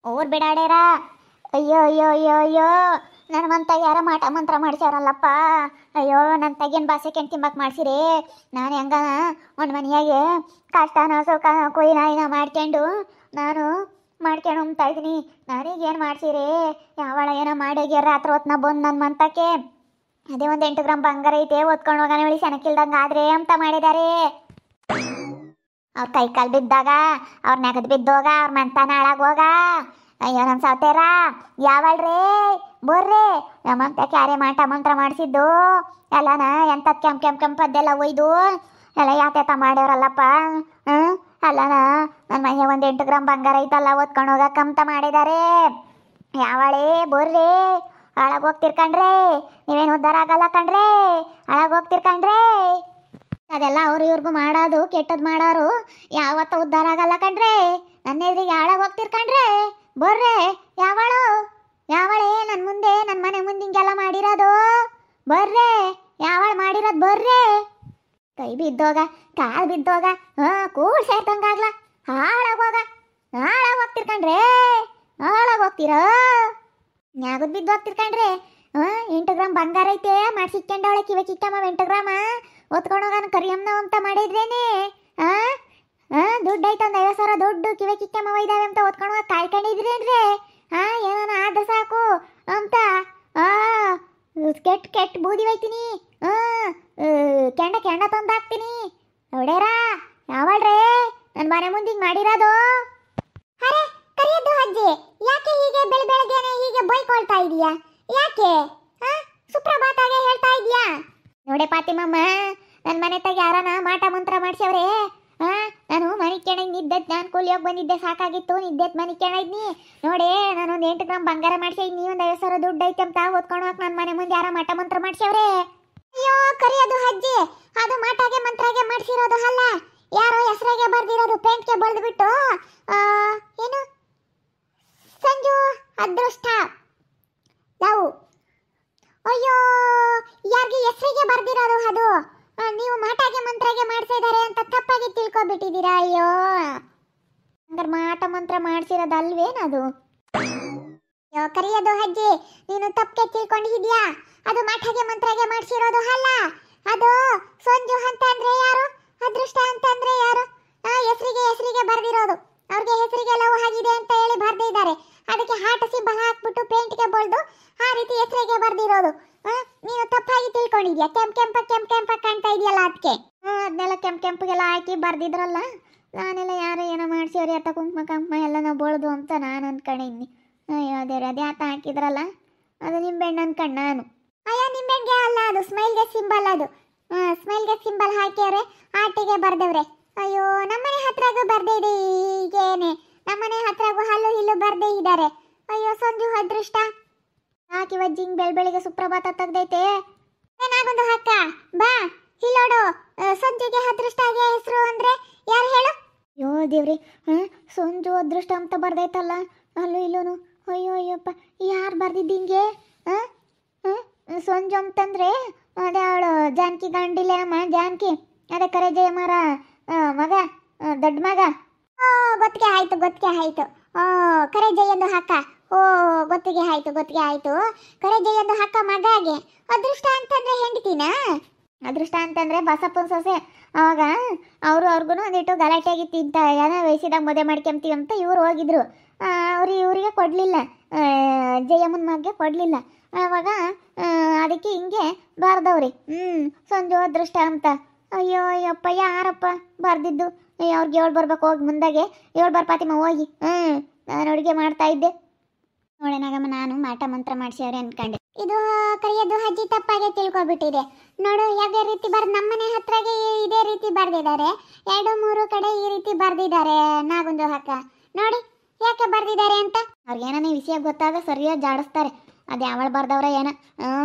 Or ಬಿಡಾಡ್ಯಾರ. ಅಯ್ಯೋ ಅಯ್ಯೋ ಅಯ್ಯೋ ಅಯ್ಯೋ, ನನ್ನ ಮಂತಾಗ ಯಾರ ಮಾಟ ಮಂತ್ರ ಮಾಡ್ಸ್ಯಾರಲ್ಲಪ್ಪ. ಅಯ್ಯೋ, ನನ್ನ ತಗಿನ ಬಾಸೆಕೆಂಡು ತಿಂಬಕ್ಕೆ ಮಾಡ್ಸಿರಿ. ನಾನು ಹೆಂಗ ಒಂದು ಮನೆಯಾಗೆ ಕಷ್ಟನ ಸುಖ ಕೊಯ್ನ ಏನ ಮಾಡ್ಕೊಂಡು ನಾನು ಮಾಡ್ಕೊಂಡು ಉಣ್ತಾ ಇದ್ದೀನಿ. ನನಗೇನು ಮಾಡ್ಸಿರಿ? ಯಾವಳ ಏನೋ ಮಾಡ್ಯಾಗ್ಯಾರ ರಾತ್ರಿ ಹೊತ್ನ ಬಂದು ನನ್ನ ಮಂತಕ್ಕೆ. ಅದೇ ಒಂದು 8 ಗ್ರಾಮ್ ಬಂಗಾರ ಐತೆ, ಓದ್ಕೊಂಡು ಹೋಗೋಣ ಹೇಳಿ ಸೆನಕಿಲ್ದಂಗೆ ಆದ್ರೆ ಅಂತ ಮಾಡಿದ್ದಾರೆ. ಅವ್ರ ಕೈ ಕಾಲು ಬಿದ್ದಾಗ, ಅವ್ರ ನೆಗದು ಬಿದ್ದೋಗ, ಅವ್ರ ಮಂತಾನ ಹಾಳಾಗೋಗ. ಅಯ್ಯೋ ನನ್ನ ಸೌತೇರ, ಯಾವಳ್ರಿ ಬರ್ರಿ. ನಮ್ಮಂತ ಕ್ಯಾರೆ ಮಾಟ ಮಂತ್ರ ಮಾಡಿಸಿದ್ದು ಎಲ್ಲನ ಎಂಥದ್ದು ಕೆಂಪದ್ದೆಲ್ಲ ಒಯ್ದು ಎಲ್ಲ ಯಾತೇತ ಮಾಡ್ಯವ್ರಲ್ಲಪ್ಪ. ಅಲ್ಲನ ನನ್ನ ಮನೆ ಒಂದು 8 ಗ್ರಾಮ್ ಬಂಗಾರ ಐತಲ್ಲ, ಓದ್ಕೊಂಡು ಹೋಗಕ್ಕಂತ ಮಾಡಿದ್ದಾರೆ. ಯಾವಳೇ ಬರ್ರಿ, ಹಾಳಾಗೋಗ್ತಿರ್ಕಂಡ್ರೆ ನೀವೇನು ಉದ್ಧಾರ ಆಗಲ್ಲ ಕಣ್ರಿ, ಹಾಳಾಗೋಗ್ತಿರ್ಕಂಡ್ರೆ. ಅದೆಲ್ಲ ಅವ್ರು ಇವ್ರಿಗೂ ಮಾಡೋದು, ಕೆಟ್ಟದ್ದು ಮಾಡೋರು ಯಾವತ್ತ ಉದ್ಧಾರ ಆಗಲ್ಲ ಕಣ್ರಿ. ನನ್ನ ಎದುರಿಗೆ ಹಾಳಾಗೋಗ್ತಿರ್ಕಂಡ್ರೆ ಬರ್ರೆ. ಯಾವಳು ಯಾವಳೇ ನನ್ನ ಮುಂದೆ ನನ್ನ ಮನೆ ಮುಂದೆ ಹಿಂಗೆಲ್ಲ ಮಾಡಿರೋದು? ಬರ್ರೆ, ಯಾವಳು ಮಾಡಿರೋದು? ಬರ್ರೆ. ಕೈ ಬಿದ್ದೋಗ, ಕಾಲು ಬಿದ್ದೋಗ, ಕೂಳ್ ಸೇರ್ತಂಗಾಗ್ಲ, ಹಾಳಾಗೋಗ್ತಿರ್ಕಂಡ್ರೆ, ಹಾಳಾಗೋಗ್ತೀರ. ನ್ಯಾಗದ್ ಬಿದ್ದು ಹೋಗ್ತಿರ್ಕಂಡ್ರೆ. 8 ಗ್ರಾಮ್ ಬಂಗಾರ ಐತೆ ಮಾಡ್ಸಿಕ್ಕೊಂಡವಳೆ, ಕಿವೆ ಚಿಕ್ಕಮ್ಮ 8 ಗ್ರಾಮ ಒತ್ಕೊಂಡು ಹೋಗೋಣ ಕರಿಯಮ್ಮ ಅಂತ ಮಾಡಿದ್ರೇನೆ. ದುಡ್ಡು ಐತೆ ಒಂದು 50,000 ದುಡ್ಡು ಕಿವೆ ಚಿಕ್ಕಮ್ಮ ಒಯ್ದಾವೆ ಅಂತ ಒತ್ಕೊಂಡು ಹೋಗಿ ಕಾಯ್ಕೊಂಡಿದ್ರೇನ್ರಿ? ಏನಾನ ಆದ್ರೆ ಸಾಕು ಅಂತ ಕೆಟ್ಟ ಬೂದಿ ಒಯ್ತೀನಿ, ಕೆಂಡ ತಂದು ಹಾಕ್ತೀನಿ. ನೋಡ್ಯಾರ ಯಾವಳ್ರೇ ನನ್ನ ಮನೆ ಮುಂದೆ ಮಾಡಿರೋದು? ಅರೆ ಕರಿಯದ್ದು ಅಜ್ಜಿ, ಯಾಕೆ ಹೀಗೆ ಬೆಳಗ್ಗೆನೆ ಹೀಗೆ ಬೈಕೊಳ್ತಾ ಇದೀಯಾ? ಯಾಕೆ ಸುಪ್ರಭಾತಾಗೆ ಹೇಳ್ತಾ ಇದೀಯಾ? ನೋಡೆ ಪಾತಿಮಮ್ಮ, ನನ್ನ ಮನೆ ತಾಗ ಯಾರನ ಮಾಟ ಮಂತ್ರ ಮಾಡ್ಸವ್ರೆ. ನಾನು ಮನೆ ಕೆಣಗ್ ನಿದ್ದೆತ್, ನಾನು ಕೂಲಿಯೋಗಿ ಬಂದಿದ್ದೆ, ಸಾಕಾಗಿತ್ತು, ನಿದ್ದೆತ್ ಮನೆ ಕೆಣದ್ನಿ. ನೋಡಿ, ನಾನೊಂದು 8 ಗ್ರಾಮ್ ಬಂಗಾರ ಮಾಡ್ಸಿದ್ನಿ, ಒಂದು 50,000 ದುಡ್ಡು ಐತೆ ಅಂತ ಓದ್ಕೊಂಡು ಹೋಗಿ ನನ್ನ ಮನೆ ಮುಂದೆ ಯಾರ ಮಾಟ ಮಂತ್ರ ಮಾಡ್ಸವ್ರೆ. ಅಯ್ಯೋ ಕರಿಯೋದು ಅಜ್ಜಿ, ಅದು ಮಾಟಾಗೆ ಮಂತ್ರಾಗೆ ಮಾಡ್ಸಿರೋದು ಅಲ್ಲ, ಯಾರೋ ಹೆಸರಾಗೆ ಬರ್ದಿರೋದು, ಪೇಂಟ್ಗೆ ಬರೆದು ಬಿಟ್ಟು ಏನು ಸಂಜು ಅದೃಷ್ಟ ಲವ್. ಅಯ್ಯೋ, ಯಾರಿಗೆ ಹೆಸರಿಗೆ ಬರ್ದಿರೋದು ಅದು? ನೀವು ಮಾಟಾಗೆ ಮಂತ್ರಾಗೆ ಮಾಡ್ಸಿದ್ದಾರೆ ಅಂತ ತಪ್ಪಾಗಿ ತಿಳ್ಕೊಬಿಟ್ಟಿದ್ದೀರಾ. ಅಯ್ಯೋ, ಹಂಗಾರೆ ಮಾಟ ಮಂತ್ರ ಮಾಡ್ಸಿರೋದಲ್ವೇನದು? ಅಯ್ಯೋ ಕರಿಯೋದು ಅಜ್ಜಿ, ನೀನು ತಪ್ಪೆ ತಿಳ್ಕೊಂಡಿದ್ಯಾ. ಅದು ಮಾಟಾಗೆ ಮಂತ್ರಾಗೆ ಮಾಡ್ಸಿರೋದು ಅಲ್ಲ, ಅದು ಸಂಜು ಅಂತಂದ್ರೆ ಯಾರು, ಅದೃಷ್ಟ ಅಂತಂದ್ರೆ ಯಾರು? ಹೆಸರಿಗೆ ಬರ್ದಿರೋದು. ಅವ್ರಿಗೆ ಹೆಸರಿಗೆ ಲವ್ ಆಗಿದೆ ಅಂತ ಹೇಳಿ ಬರ್ದಿದ್ದಾರೆ, ಅದಕ್ಕೆ ಹಾರ್ಟ್ ಸಿಂಬಲ್ ಹಾಕ್ಬಿಟ್ಟು ಪೇಂಟ್ಗೆ ಬಳ್ದು ಆ ರೀತಿ ಹೆಸರಿಗೆ ಬರ್ದಿರೋದು. ನೀನು ತಪ್ಪಾಗಿ ತಿಳ್ಕೊಂಡಿದ್ಯಾ. ಕೆಂಪ ಕಾಣ್ತಾ ಇದೆಯಲ್ಲ ಅದಕ್ಕೆ. ಅದನ್ನೆಲ್ಲ ಕೆಂಪಗೆಲ್ಲ ಹಾಕಿ ಬರ್ದಿದ್ರಲ್ಲ, ನಾನೆಲ್ಲ ಯಾರೋ ಏನೋ ಮಾಡ್ಸಿವ್ರಿ ಅತ್ತ ಕುಂಕುಮ ಎಲ್ಲ ನಾವು ಬಳ್ದು ಅಂತ ನಾನು ಅನ್ಕೊಂಡಿದ್ನಿ. ಅಯ್ಯೋ ದೇವ್ರೆ, ಅದು ಯಾತ ಹಾಕಿದ್ರಲ್ಲ, ಅದು ನಿಂಬೆಹಣ್ಣು ಅನ್ಕಂಡು ನಾನು. ಅಯ್ಯೋ ನಿಂಬೆಹಣ್ಣಿಗೆ ಅಲ್ಲ, ಅದು ಸ್ಮೈಲ್ಗೆ ಸಿಂಬಲ್. ಅದು ಸ್ಮೈಲ್ಗೆ ಸಿಂಬಲ್ ಹಾಕ್ಯವ್ರೆ, ಆಟಿಗೆ ಬರ್ದವ್ರೆ. ಅಯ್ಯೋ, ನಮ್ಮನೆ ಹತ್ರಗೂ ಬರ್ದೇ ಇದೆ, ಈಗೇನೆ ನಮ್ಮನೆ ಹತ್ರಗೂ ಹಲ್ಲು ಹಿಲ್ಲು ಬರ್ದೇ ಇದ್ದಾರೆ. ಅಯ್ಯೋ ಸಂಜು ಅದೃಷ್ಟ ಹಾಕಿ ವಜ್ಜಿಂಗ್ ಬೆಳಿಗ್ಗೆ ಸುಪ್ರಭಾತ ತೆಗ್ದೈತೆ. ಏನಾಗೊಂದು ಹಾಕ ಬಾ ಹಿಲ್ಲೋಡು. ಸಂಜುಗೆ ಅದೃಷ್ಟಗೆ ಹೆಸರು ಅಂದ್ರೆ ಯಾರು ಹೇಳು? ಅಯ್ಯೋ ದೇವ್ರಿ, ಸಂಜು ಅದೃಷ್ಟ ಅಂತ ಬರ್ದೈತಲ್ಲ ಅಲ್ಲೂ ಇಲ್ಲೂನು. ಅಯ್ಯೋ ಅಯ್ಯಪ್ಪ, ಯಾರು ಬರ್ದಿದ್ದು ಹಿಂಗೆ? ಸಂಜು ಅಂತಂದ್ರೆ ಅದೇ ಅವಳು ಜಾನಕಿ ಗಂಡಿಲ್ಲ ಅಮ್ಮ, ಜಾನಕಿ, ಅದೇ ಕರೆ ಜಯಮ್ಮರ ಮಗ, ದೊಡ್ಡ ಮಗ. ಗೊತ್ತಿಗೆ ಆಯ್ತು. ಕರೆ ಜಯಂದು ಹಾಕ. ಗೊತ್ತಿಗೆ ಆಯ್ತು. ಕರೆ ಜಯಂದು ಹಾಕ ಮಗಾಗೆ. ಅದೃಷ್ಟ ಅಂತಂದ್ರೆ ಹೆಂಡತಿನ? ಅದೃಷ್ಟ ಅಂತಂದ್ರೆ ಬಸಪ್ಪನ ಸೊಸೆ. ಅವಾಗ ಅವ್ರಿಗೂ ಒಂದಿಟ್ಟು ಗಲಾಟೆ ಆಗಿತ್ತು, ಇಂಥ ಏನೋ ವಯಸ್ಸಿದಾಗ ಮದುವೆ ಮಾಡ್ಕೊಂತೀವಿ ಅಂತ ಇವ್ರು ಹೋಗಿದ್ರು. ಇವರಿಗೆ ಕೊಡಲಿಲ್ಲ, ಜಯಮ್ಮನ ಮಗ್ಗೆ ಕೊಡಲಿಲ್ಲ. ಆವಾಗ ಅದಕ್ಕೆ ಹಿಂಗೆ ಬರ್ದವ್ರಿ, ಸಂಜು ಅದೃಷ್ಟ ಅಂತ. ಅಯ್ಯೋ ಅಯ್ಯಪ್ಪ, ಯಾರಪ್ಪ ಬರ್ದಿದ್ದು? ಅವ್ರಿಗೆ 7 ಬರ್ಬೇಕು, ಹೋಗಿ ಮುಂದಾಗೆ 7 ಬಾರ್ ಪಾತಿಮ ಹೋಗಿ. ನಾನು ಅಡುಗೆ ಮಾಡ್ತಾ ಇದ್ದೆ ನೋಡೇನಾಗಮ್ಮ, ನಾನು ಮಾಟ ಮಂತ್ರ ಮಾಡ್ಸವ್ರೆ ಅನ್ಕೊಂಡೆ. ಇದು ಕರಿಯೋದು ಅಜ್ಜಿ ತಪ್ಪಾಗೆ ತಿಳ್ಕೊಬಿಟ್ಟಿದೆ ನೋಡು. ಯಾವುದೇ ರೀತಿ ನಮ್ಮನೆ ಹತ್ರಗೆ ಇದೇ ರೀತಿ ಬರ್ದಿದ್ದಾರೆ, 2-3 ಕಡೆ ಈ ರೀತಿ ಬರ್ದಿದ್ದಾರೆ. ನಾಗೊಂದು ಹಾಕ ನೋಡಿ ಯಾಕೆ ಬರ್ದಿದ್ದಾರೆ ಅಂತ. ಅವ್ರಿಗೇನೇ ವಿಷಯ ಗೊತ್ತಾಗ ಸರಿಯಾಗಿ ಜಾಡಿಸ್ತಾರೆ. ಅದು ಯಾವಳು ಬರ್ದವ್ರೆ ಏನೋ,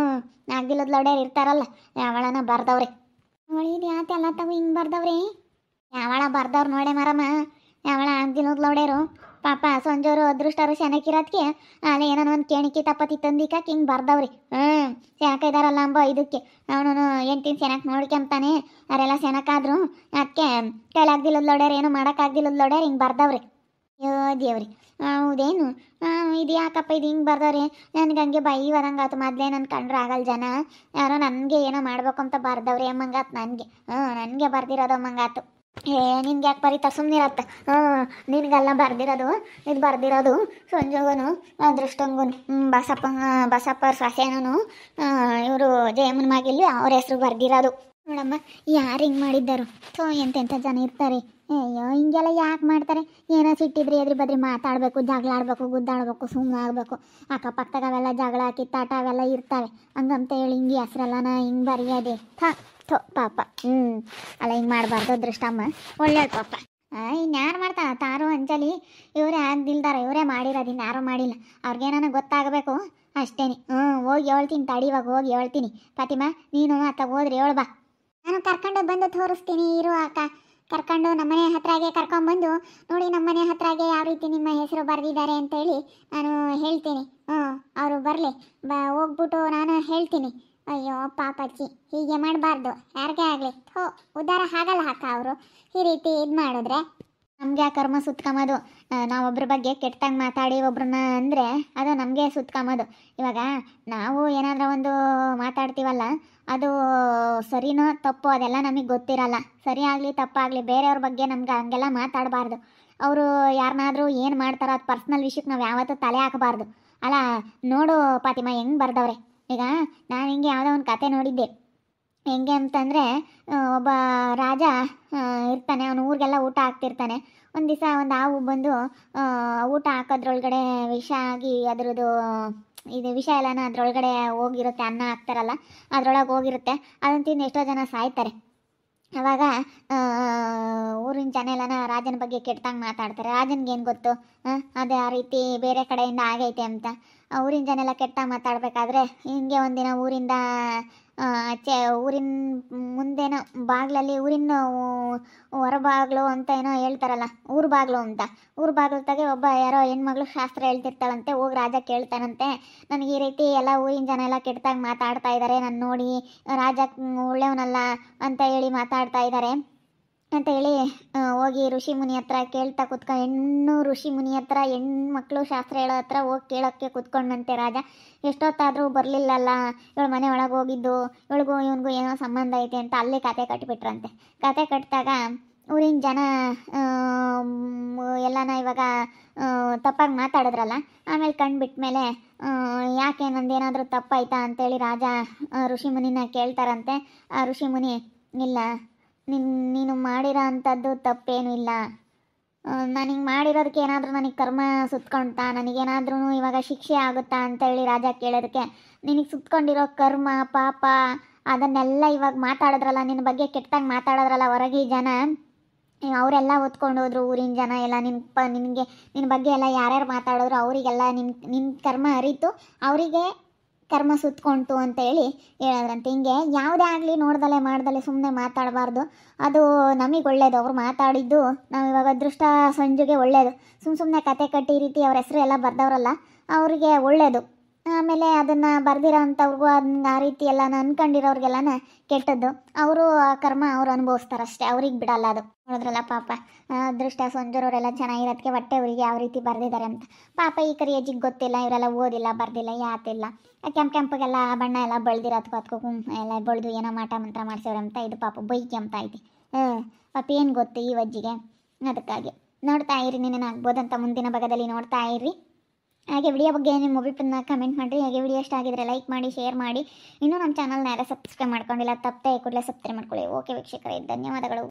ನಾಲ್ಗಿಲ್ಲದ ಲೌಡ್ಯಾರು ಇರ್ತಾರಲ್ಲ, ಯಾವಳನ ಬರ್ದವ್ರೆ. ಇದು ಯಾತೆಲ್ಲ ತಗೋ ಹಿಂಗೆ ಬರ್ದವ್ರಿ? ಯಾವಳ ಬರ್ದವ್ರು ನೋಡೆ ಮರಮ್ಮ, ಯಾವಳ ಆಗ್ದಿಲ್ಲದ ಲೌಡ್ಯಾರು. ಪಾಪ ಸಂಜೋರು ಅದೃಷ್ಟರು ಶನಕಿರೋದಕ್ಕೆ ಅಲ್ಲಿ ಏನೋ ಒಂದು ಕೇಣಿಕೆ ತಪ್ಪತಿ ತಂದಿಕಾಕಿ ಹಿಂಗೆ ಬರ್ದವ್ರಿ. ಶನಕ ಅಂಬ ಇದಕ್ಕೆ ಅವನು ಎಂಟಿನ ಶನಕ್ ನೋಡ್ಕೊಂತಾನೆ, ಅವರೆಲ್ಲ ಶನಕಾದ್ರು ಅದಕ್ಕೆ ಕೈಲಾಗ್ದಿಲ್ಲದ ಲೋಡ್ಯಾರ, ಏನು ಮಾಡೋಕ್ಕಾಗ್ದಿಲ್ಲದ ಲೋಡ್ಯಾರ ಹಿಂಗೆ ಬರ್ದವ್ರಿ. ಅಯ್ಯೋ ದೇವ್ರಿ, ಹೌದೇನು ಯಾಕಪ್ಪ ಇದು ಹಿಂಗೆ ಬರ್ದವ್ರೆ, ನನಗೆ ಹಂಗೆ ಬೈವದಂಗೆ ಆತು. ಮೊದಲೇ ನನ್ನ ಕಂಡ್ರೆ ಆಗಲ್ಲ ಜನ, ಯಾರೋ ನನಗೆ ಏನೋ ಮಾಡ್ಬೇಕು ಅಂತ ಬರ್ದವ್ರೆ ಅಮ್ಮಂಗಾತು ನನಗೆ. ನನಗೆ ಬರ್ದಿರೋದು ಅಮ್ಮಂಗಾತು. ನಿನ್ಗೆ ಯಾಕೆ ಬರೀತಾ ಸುಮ್ಮನಿರತ್ತ. ನಿನಗೆಲ್ಲ ಬರ್ದಿರೋದು, ಇದು ಬರ್ದಿರೋದು ಸಂಜೋಗನು ಅದೃಷ್ಟಂಗನು ಬಸಪ್ಪ ಸೊಸೆನೂ ಇವರು ಜಯಮ್ಮನ ಮಗಿಲ್ಲಿ ಅವ್ರ ಹೆಸರು ಬರ್ದಿರೋದು. ನೋಡಮ್ಮ ಯಾರು ಹಿಂಗೆ ಮಾಡಿದ್ದರು. ಎಂತೆಂಥ ಜನ ಇರ್ತಾರೆ. ಅಯ್ಯೋ ಹಿಂಗೆಲ್ಲ ಯಾಕೆ ಮಾಡ್ತಾರೆ? ಏನೋ ಸಿಟ್ಟಿದ್ರೆ ಎದ್ರಿ ಬದ್ರಿ ಮಾತಾಡಬೇಕು, ಜಗಳ ಆಡಬೇಕು, ಗುದ್ದಾಡಬೇಕು, ಸುಮ್ಮನೆ ಆಗಬೇಕು. ಅಕ್ಕಪಕ್ಕದಾಗ ಅವೆಲ್ಲ ಜಗಳ ಕಿತ್ತಾಟ ಅವೆಲ್ಲ ಇರ್ತವೆ. ಹಂಗಂತ ಹೇಳಿ ಹಿಂಗೆ ಹೆಸ್ರಲ್ಲನ ಹಿಂಗೆ ಬರೆಯೋದೆ ಪಾಪ. ಅಲ್ಲ ಹಿಂಗೆ ಮಾಡಬಾರ್ದು ಅದೃಷ್ಟಮ್ಮ, ಒಳ್ಳೆಯ ಪಾಪ. ಇನ್ಯಾರು ಮಾಡ್ತಾರ? ತಾರು ಅಂಜಲಿ ಇವರೇ ಆಗ್ದಿಲ್ದಾರ, ಇವರೇ ಮಾಡಿರೋದು, ಇನ್ಯಾರು ಮಾಡಿಲ್ಲ. ಅವ್ರಿಗೇನ ಗೊತ್ತಾಗಬೇಕು ಅಷ್ಟೇನಿ. ಹೋಗಿ ಹೇಳ್ತೀನಿ ತಡಿ, ಇವಾಗ ಹೋಗಿ ಹೇಳ್ತೀನಿ. ಫಾತಿಮಾ ನೀನು ಅತ್ತ ಹೋದ್ರಿ ಹೇಳ್ಬಾ. ನಾನು ಕರ್ಕೊಂಡು ಬಂದು ತೋರಿಸ್ತೀನಿ ಇರು ಅಕ್ಕ. ಕರ್ಕೊಂಡು ನಮ್ಮನೆ ಹತ್ರಾಗೆ ಕರ್ಕೊಂಬಂದು ನೋಡಿ, ನಮ್ಮನೆ ಹತ್ರಾಗೆ ಯಾವ ರೀತಿ ನಿಮ್ಮ ಹೆಸರು ಬರೆದಿದ್ದಾರೆ ಅಂತೇಳಿ ನಾನು ಹೇಳ್ತೀನಿ. ಅವರು ಬರಲಿ, ಹೋಗ್ಬಿಟ್ಟು ನಾನು ಹೇಳ್ತೀನಿ. ಅಯ್ಯೋ ಪಾಪಚ್ಚಿ, ಹೀಗೆ ಮಾಡಬಾರ್ದು ಯಾರಿಗೇ ಆಗಲಿ. ಉದ್ಧಾರ ಆಗಲ್ಲ ಅಕ್ಕ ಅವರು ಈ ರೀತಿ ಇದು ಮಾಡಿದ್ರೆ. ನಮಗೆ ಆ ಕರ್ಮ ಸುತ್ಕೊಂಬೋದು. ನಾವೊಬ್ಬರ ಬಗ್ಗೆ ಕೆಟ್ಟಂಗೆ ಮಾತಾಡಿ ಒಬ್ರನ್ನ ಅಂದರೆ ಅದು ನಮಗೆ ಸುತ್ಕೊಂಬೋದು. ಇವಾಗ ನಾವು ಏನಾದರೂ ಒಂದು ಮಾತಾಡ್ತೀವಲ್ಲ, ಅದು ಸರಿನೋ ತಪ್ಪು ಅದೆಲ್ಲ ನಮಗೆ ಗೊತ್ತಿರಲ್ಲ. ಸರಿ ಆಗಲಿ ತಪ್ಪಾಗಲಿ ಬೇರೆಯವ್ರ ಬಗ್ಗೆ ನಮ್ಗೆ ಹಂಗೆಲ್ಲ ಮಾತಾಡಬಾರ್ದು. ಅವರು ಯಾರನ್ನಾದರೂ ಏನು ಮಾಡ್ತಾರೋ ಅದು ಪರ್ಸ್ನಲ್ ವಿಷಯಕ್ಕೆ ನಾವು ಯಾವತ್ತೂ ತಲೆ ಹಾಕಬಾರ್ದು. ಅಲ್ಲ ನೋಡು ಫಾತಿಮಾ ಹೆಂಗೆ ಬರ್ದವ್ರೆ. ಈಗ ನಾನು ಹಿಂಗೆ ಯಾವುದೋ ಒಂದು ಕತೆ ನೋಡಿದ್ದೆ. ಹೆಂಗೆ ಅಂತಂದರೆ, ಒಬ್ಬ ರಾಜ ಇರ್ತಾನೆ, ಅವನು ಊರಿಗೆಲ್ಲ ಊಟ ಹಾಕ್ತಿರ್ತಾನೆ. ಒಂದು ದಿವಸ ಒಂದು ಹಾವು ಬಂದು ಊಟ ಹಾಕೋದ್ರೊಳಗಡೆ ವಿಷ ಆಗಿ ಅದ್ರದ್ದು ಇದು ವಿಷ ಎಲ್ಲನೂ ಅದರೊಳಗಡೆ ಹೋಗಿರುತ್ತೆ. ಅನ್ನ ಹಾಕ್ತಾರಲ್ಲ ಅದರೊಳಗೆ ಹೋಗಿರುತ್ತೆ. ಅದನ್ನು ತಿಂದು ಎಷ್ಟೋ ಜನ ಸಾಯ್ತಾರೆ. ಆವಾಗ ಊರಿನ ಜನ ಎಲ್ಲನ ರಾಜನ ಬಗ್ಗೆ ಕೆಟ್ಟಂಗೆ ಮಾತಾಡ್ತಾರೆ. ರಾಜನಿಗೇನು ಗೊತ್ತು ಅದು ಆ ರೀತಿ ಬೇರೆ ಕಡೆಯಿಂದ ಆಗೈತೆ ಅಂತ. ಊರಿನ ಜನ ಎಲ್ಲ ಕೆಟ್ಟ ಮಾತಾಡಬೇಕಾದ್ರೆ ಹಿಂಗೆ ಒಂದಿನ ಊರಿಂದ ಊರಿನ ಮುಂದೇನೋ ಬಾಗಿಲಲ್ಲಿ, ಊರಿನ ಹೊರಬಾಗ್ಲು ಅಂತ ಏನೋ ಹೇಳ್ತಾರಲ್ಲ, ಊರು ಬಾಗಿಲು ಅಂತ. ಊರು ಬಾಗಿಲ್ತಾಗೆ ಒಬ್ಬ ಯಾರೋ ಹೆಣ್ಮಗಳು ಶಾಸ್ತ್ರ ಹೇಳ್ತಿರ್ತಾಳಂತೆ. ಹೋಗಿ ರಾಜ ಕೇಳ್ತಾನಂತೆ, ನನಗೆ ಈ ರೀತಿ ಎಲ್ಲ ಊರಿನ ಜನ ಎಲ್ಲ ಕೆಟ್ಟದಾಗಿ ಮಾತಾಡ್ತಾ ಇದ್ದಾರೆ, ನಾನು ನೋಡಿ ರಾಜ ಒಳ್ಳೆಯವನಲ್ಲ ಅಂತ ಹೇಳಿ ಮಾತಾಡ್ತಾ ಇದ್ದಾರೆ ಅಂತ ಹೇಳಿ ಹೋಗಿ ಋಷಿ ಮುನಿ ಹತ್ರ ಕೇಳ್ತಾ ಹೆಣ್ಣು ಋಷಿ ಮುನಿ ಹತ್ರ ಹೆಣ್ಮಕ್ಳು ಶಾಸ್ತ್ರ ಹೇಳೋ ಹತ್ರ ಹೋಗಿ ಕೇಳೋಕ್ಕೆ ಕೂತ್ಕೊಂಡಂತೆ ರಾಜ. ಎಷ್ಟೊತ್ತಾದರೂ ಬರಲಿಲ್ಲಲ್ಲ, ಇವಳು ಮನೆ ಒಳಗೆ ಹೋಗಿದ್ದು, ಇವಳಿಗೂ ಇವನಿಗೂ ಏನೋ ಸಂಬಂಧ ಐತೆ ಅಂತ ಅಲ್ಲೇ ಕತೆ ಕಟ್ಟಿಬಿಟ್ರಂತೆ. ಕತೆ ಕಟ್ಟಿದಾಗ ಊರಿನ ಜನ ಎಲ್ಲನ ಇವಾಗ ತಪ್ಪಾಗಿ ಮಾತಾಡಿದ್ರಲ್ಲ, ಆಮೇಲೆ ಕಂಡುಬಿಟ್ಮೇಲೆ ಯಾಕೆ ನಂದೇನಾದರೂ ತಪ್ಪಾಯ್ತಾ ಅಂತೇಳಿ ರಾಜ ಋಷಿ ಮುನಿನ ಕೇಳ್ತಾರಂತೆ. ಆ ಋಷಿ ಮುನಿ, ಇಲ್ಲ ನೀನು ಮಾಡಿರೋ ಅಂಥದ್ದು ತಪ್ಪೇನೂ ಇಲ್ಲ, ನಾನು ಹಿಂಗೆ ಮಾಡಿರೋದಕ್ಕೆ ಏನಾದರೂ ನನಗೆ ಕರ್ಮ ಸುತ್ಕೊಳ್ತಾ, ನನಗೇನಾದ್ರೂ ಇವಾಗ ಶಿಕ್ಷೆ ಆಗುತ್ತಾ ಅಂತೇಳಿ ರಾಜ ಕೇಳೋದಕ್ಕೆ, ನಿನಗೆ ಸುತ್ಕೊಂಡಿರೋ ಕರ್ಮ ಪಾಪ ಅದನ್ನೆಲ್ಲ ಇವಾಗ ಮಾತಾಡಿದ್ರಲ್ಲ, ನಿನ್ನ ಬಗ್ಗೆ ಕೆಟ್ಟದಾಗಿ ಮಾತಾಡಿದ್ರಲ್ಲ ಹೊರಗೆ ಜನ, ಅವರೆಲ್ಲ ಹೊತ್ಕೊಂಡು ಹೋದ್ರು. ಊರಿನ ಜನ ಎಲ್ಲ ನಿನ್ನ ಬಗ್ಗೆ ಎಲ್ಲ ಯಾರ್ಯಾರು ಮಾತಾಡಿದ್ರು ಅವರಿಗೆಲ್ಲ ನಿನ್ನ ಕರ್ಮ ಅರಿತು, ಅವರಿಗೆ ಕರ್ಮ ಸುತ್ಕೊಂತು ಅಂತ ಹೇಳಿ ಹೇಳೋದ್ರಂತೆ. ಹಿಂಗೆ ಯಾವುದೇ ಆಗಲಿ ನೋಡ್ದಲೆ ಮಾಡ್ದಲೆ ಸುಮ್ಮನೆ ಮಾತಾಡಬಾರ್ದು. ಅದು ನಮಗೆ ಒಳ್ಳೇದು. ಅವ್ರು ಮಾತಾಡಿದ್ದು ನಾವು ಇವಾಗ ಅದೃಷ್ಟ ಸಂಜುಗೆ ಒಳ್ಳೇದು. ಸುಮ್ಮನೆ ಕತೆ ಕಟ್ಟಿ ಈ ರೀತಿ ಅವ್ರ ಹೆಸರು ಎಲ್ಲ ಬರ್ದವ್ರಲ್ಲ ಅವರಿಗೆ ಒಳ್ಳೇದು. ಆಮೇಲೆ ಅದನ್ನು ಬರ್ದಿರೋ ಅಂಥವ್ರಿಗೂ ಅದನ್ನ ಆ ರೀತಿ ಎಲ್ಲ ಅನ್ಕೊಂಡಿರೋರಿಗೆಲ್ಲನ ಕೆಟ್ಟದ್ದು. ಅವರು ಆ ಕರ್ಮ ಅವ್ರು ಅನುಭವಿಸ್ತಾರಷ್ಟೇ, ಅವ್ರಿಗೆ ಬಿಡಲ್ಲ ಅದು. ನೋಡಿದ್ರಲ್ಲ ಪಾಪ ಅದೃಷ್ಟ ಸಂಜೂರವರೆಲ್ಲ ಚೆನ್ನಾಗಿರೋದಕ್ಕೆ ಹೊಟ್ಟೆ ಅವರಿಗೆ ಯಾವ ರೀತಿ ಬರೆದಿದ್ದಾರೆ ಅಂತ. ಪಾಪ ಈ ಕರಿಯಜ್ಜಿಗೆ ಗೊತ್ತಿಲ್ಲ, ಇವರೆಲ್ಲ ಓದಿಲ್ಲ ಬರ್ದಿಲ್ಲ ಯಾತಿಲ್ಲ. ಕೆಂಪಗೆಲ್ಲ ಬಣ್ಣ ಎಲ್ಲ ಬಳ್ದಿರೋದಕ್ಕೂ ಅದಕ್ಕೂ ಎಲ್ಲ ಬಳ್ದು ಏನೋ ಮಾಟ ಮಂತ್ರ ಮಾಡ್ಸೋರು ಅಂತ ಇದು ಪಾಪ ಬೈಕಿ ಅಂತ ಐತಿ. ಪಾಪ ಏನು ಗೊತ್ತು ಈ ಅಜ್ಜಿಗೆ. ಅದಕ್ಕಾಗಿ ನೋಡ್ತಾ ಇರಿ, ಆಗ್ಬೋದಂತ ಮುಂದಿನ ಭಾಗದಲ್ಲಿ ನೋಡ್ತಾ ಇರಿ. ಹಾಗೆ ವಿಡಿಯೋ ಬಗ್ಗೆ ನಿಮ್ಮ ಒಪಿನಿಯನ್ನ ಕಮೆಂಟ್ ಮಾಡಿರಿ. ಹಾಗೆ ವಿಡಿಯೋ ಇಷ್ಟ ಆಗಿದ್ರೆ ಲೈಕ್ ಮಾಡಿ, ಶೇರ್ ಮಾಡಿ. ಇನ್ನೂ ನಮ್ಮ ಚಾನಲ್ನ ಯಾರು ಸಬ್ಸ್ಕ್ರೈಬ್ ಮಾಡ್ಕೊಂಡಿಲ್ಲ ತಪ್ಪದೆ ಕೂಡಲೇ ಸಬ್ಸ್ಕ್ರೈಬ್ ಮಾಡ್ಕೊಳ್ಳಿ. ಓಕೆ ವೀಕ್ಷಕರೇ, ಧನ್ಯವಾದಗಳು.